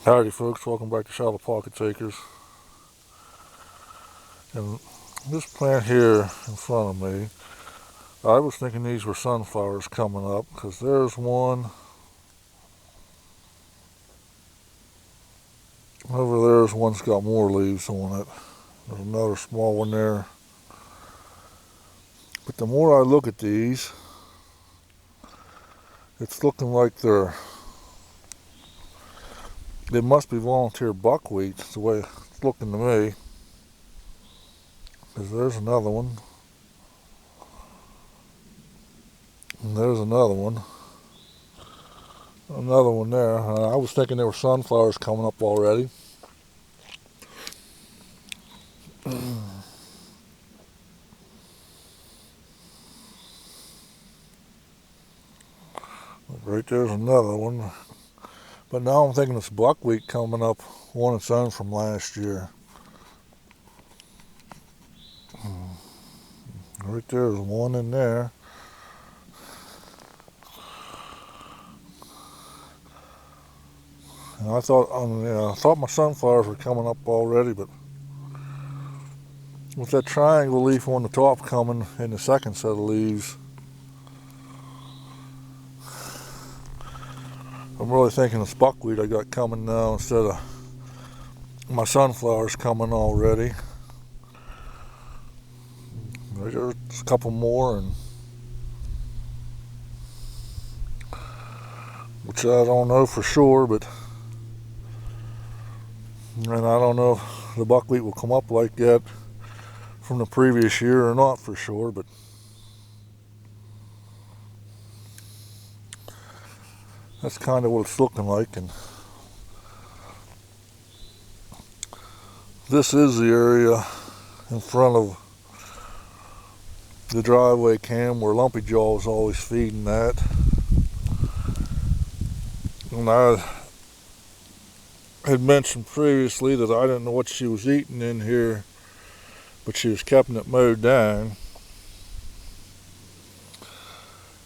Howdy folks, welcome back to Shallow Pocket Takers. And this plant here in front of me, I was thinking these were sunflowers coming up because there's one over there's one's got more leaves on it. There's another small one there. But the more I look at these, it's looking like they must be volunteer buckwheat, the way it's looking to me. Because there's another one. And there's another one. Another one there. I was thinking there were sunflowers coming up already. Right there's another one. But now I'm thinking it's buckwheat coming up on its own from last year. Right there's one in there. And I thought my sunflowers were coming up already, but with that triangle leaf on the top coming in the second set of leaves, I'm really thinking it's buckwheat I got coming now instead of my sunflowers coming already. There's a couple more, and which I don't know for sure, and I don't know if the buckwheat will come up like that from the previous year or not for sure, but that's kind of what it's looking like. And this is the area in front of the driveway cam where Lumpy Jaw is always feeding that. And I had mentioned previously that I didn't know what she was eating in here, but she was keeping it mowed down.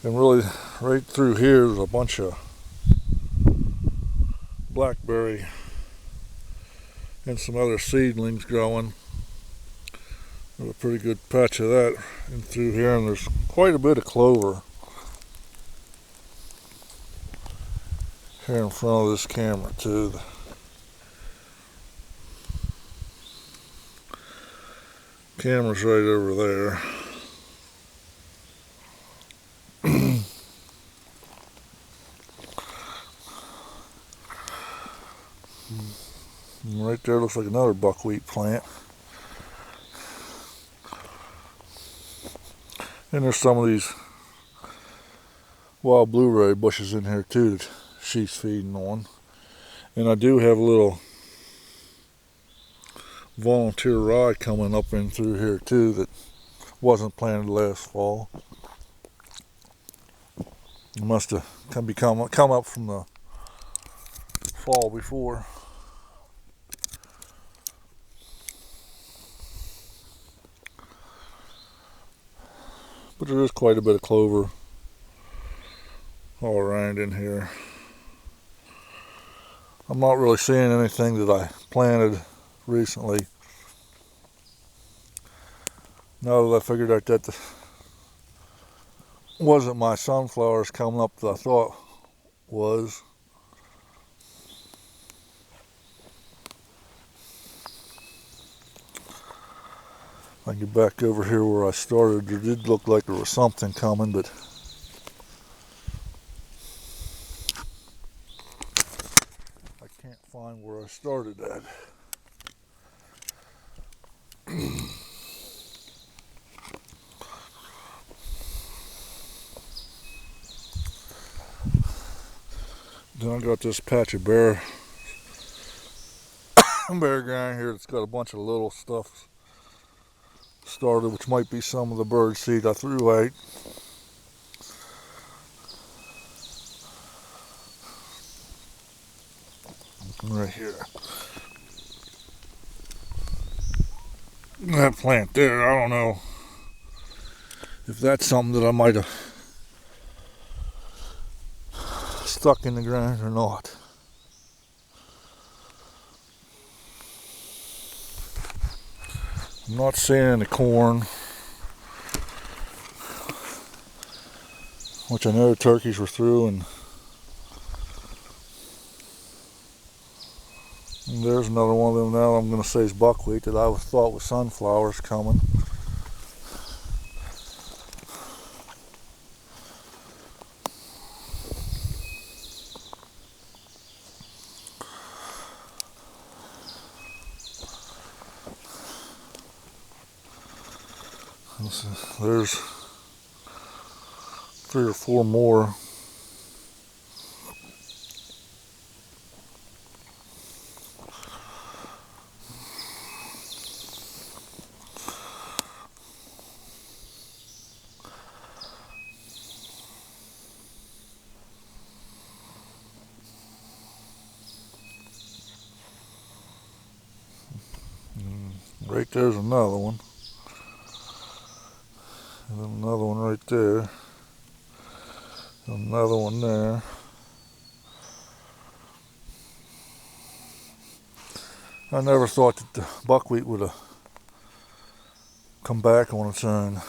And really, right through here is a bunch of blackberry and some other seedlings growing. There's a pretty good patch of that in through here, and there's quite a bit of clover here in front of this camera too. The camera's right over there. And right there looks like another buckwheat plant. And there's some of these wild blueberry bushes in here too that she's feeding on. And I do have a little volunteer rye coming up in through here too that wasn't planted last fall. It must have come up from the fall before. But there is quite a bit of clover all around in here. I'm not really seeing anything that I planted recently. Now that I figured out that wasn't my sunflowers coming up that I thought was. I get back over here where I started. There did look like there was something coming, but I can't find where I started at. Then I got this patch of bare ground here that's got a bunch of little stuff started, which might be some of the bird seed I threw out. Right here. That plant there, I don't know if that's something that I might have stuck in the ground or not. I'm not seeing any corn, which I know the turkeys were through, and there's another one of them now I'm going to say is buckwheat that I thought was sunflowers coming. There's 3 or 4 more. Right there's another one. And then another one right there. Another one there. I never thought that the buckwheat would have come back on its own.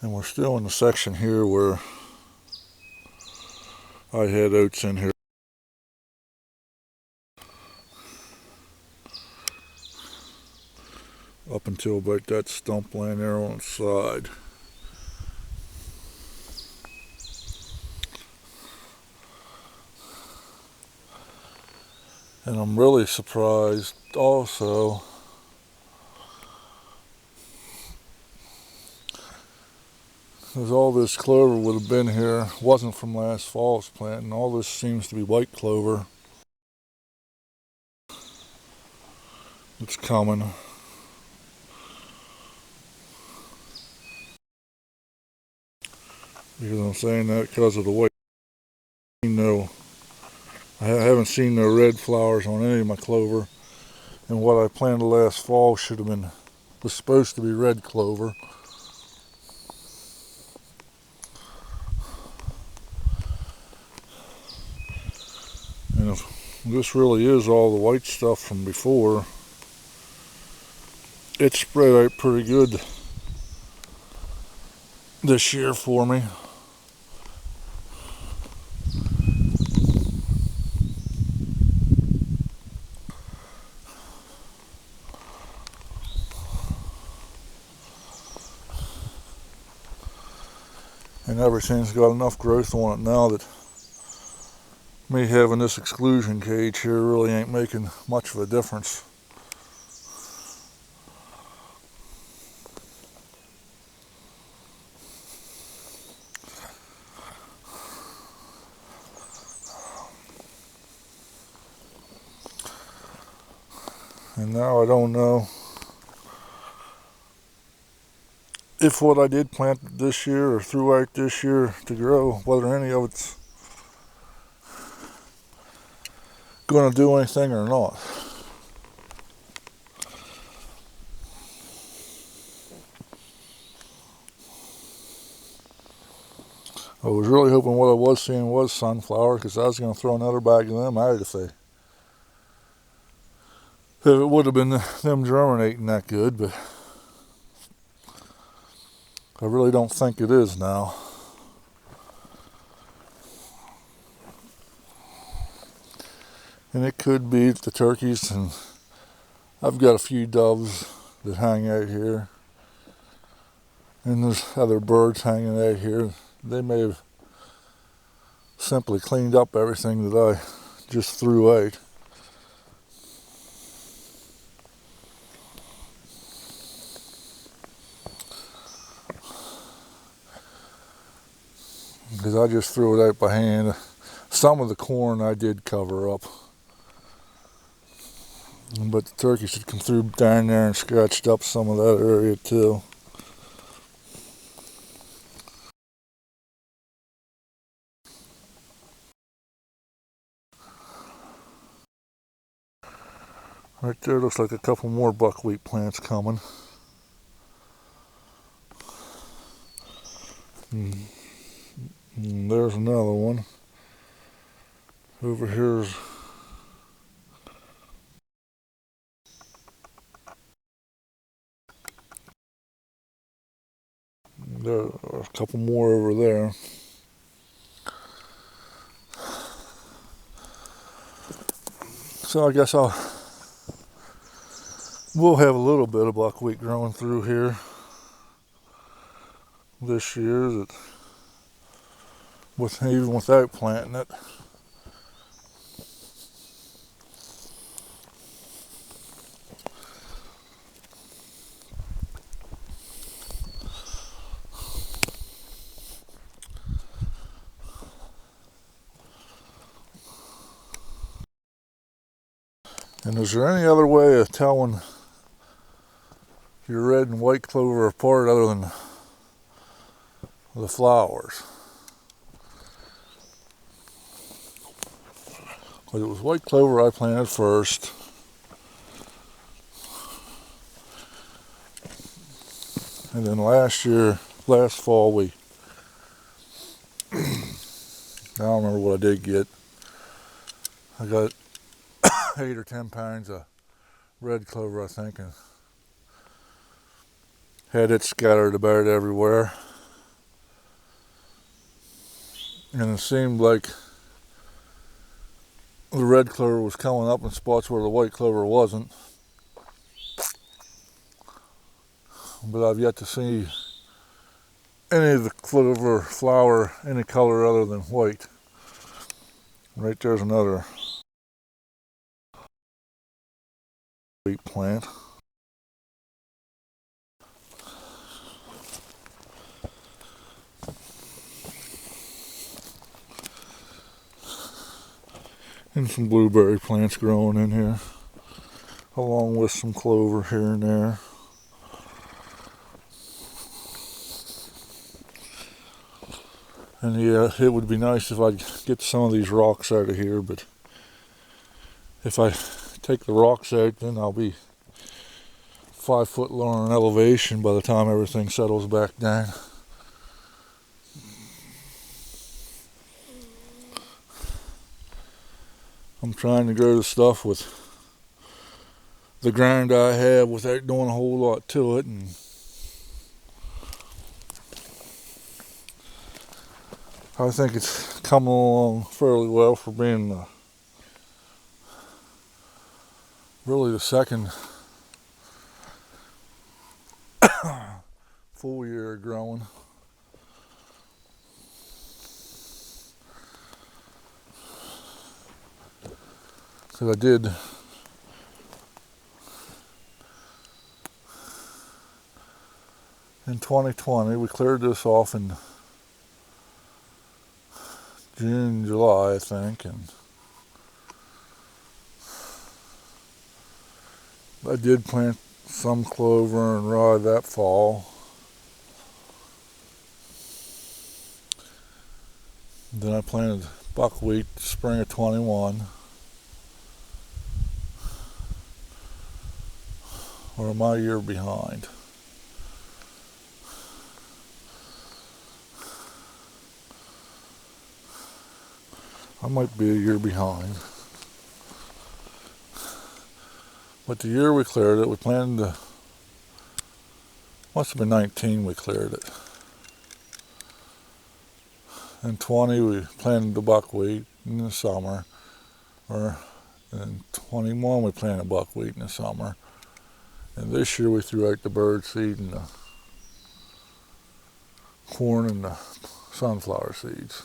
And we're still in the section here where I had oats in here. Up until about that stump laying there on its side. And I'm really surprised also because all this clover would have been here, wasn't from last fall's planting. All this seems to be white clover. It's coming. Because I'm saying that because of the white. No, I haven't seen no red flowers on any of my clover. And what I planted last fall was supposed to be red clover. And if this really is all the white stuff from before, it spread out pretty good this year for me. And everything's got enough growth on it now that me having this exclusion cage here really ain't making much of a difference. And now I don't know if what I did plant this year or throughout this year to grow, whether any of it's going to do anything or not. I was really hoping what I was seeing was sunflower, because I was going to throw another bag of them out if it would have been them germinating that good, but I really don't think it is now. And it could be the turkeys, and I've got a few doves that hang out here, and there's other birds hanging out here. They may have simply cleaned up everything that I just threw out. Because I just threw it out by hand. Some of the corn I did cover up, but the turkeys had come through down there and scratched up some of that area too. Right there looks like a couple more buckwheat plants coming. And there's another one. Over here's there are a couple more over there. So I guess we'll have a little bit of buckwheat growing through here this year, that even without planting it. And is there any other way of telling your red and white clover apart other than the flowers? It was white clover I planted first. And then last fall, I don't remember what I did get. I got 8 or 10 pounds of red clover, I think, and had it scattered about everywhere. And it seemed like the red clover was coming up in spots where the white clover wasn't. But I've yet to see any of the clover flower any color other than white. Right there's another wheat plant. And some blueberry plants growing in here, along with some clover here and there. And yeah, it would be nice if I'd get some of these rocks out of here, but if I take the rocks out, then I'll be 5 foot lower in elevation by the time everything settles back down. I'm trying to grow the stuff with the ground I have without doing a whole lot to it, and I think it's coming along fairly well for being really the second full year of growing. So I did in 2020, we cleared this off in June, July, I think, and I did plant some clover and rye that fall. Then I planted buckwheat spring of 21. Or am I a year behind? I might be a year behind. But the year we cleared it, we planted must have been 19 we cleared it. In 20 we planted the buckwheat in the summer. Or in 21 we planted buckwheat in the summer. And this year we threw out the bird seed and the corn and the sunflower seeds.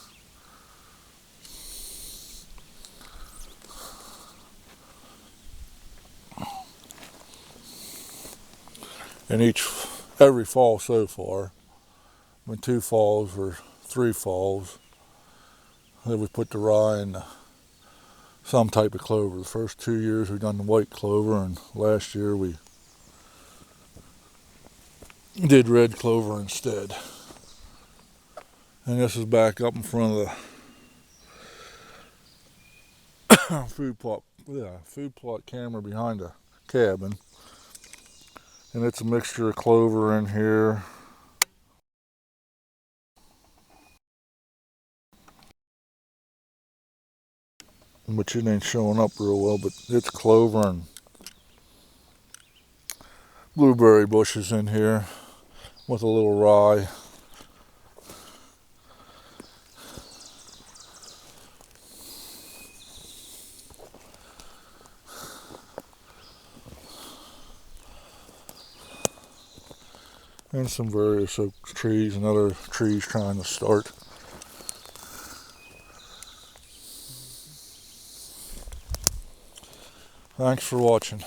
And every fall so far, I mean 2 falls or 3 falls, then we put the rye and some type of clover. The first 2 years we've done the white clover, and last year we did red clover instead. And this is back up in front of the food plot camera behind the cabin. And it's a mixture of clover in here. But it ain't showing up real well, but it's clover and blueberry bushes in here with a little rye. And some various oak trees and other trees trying to start. Thanks for watching.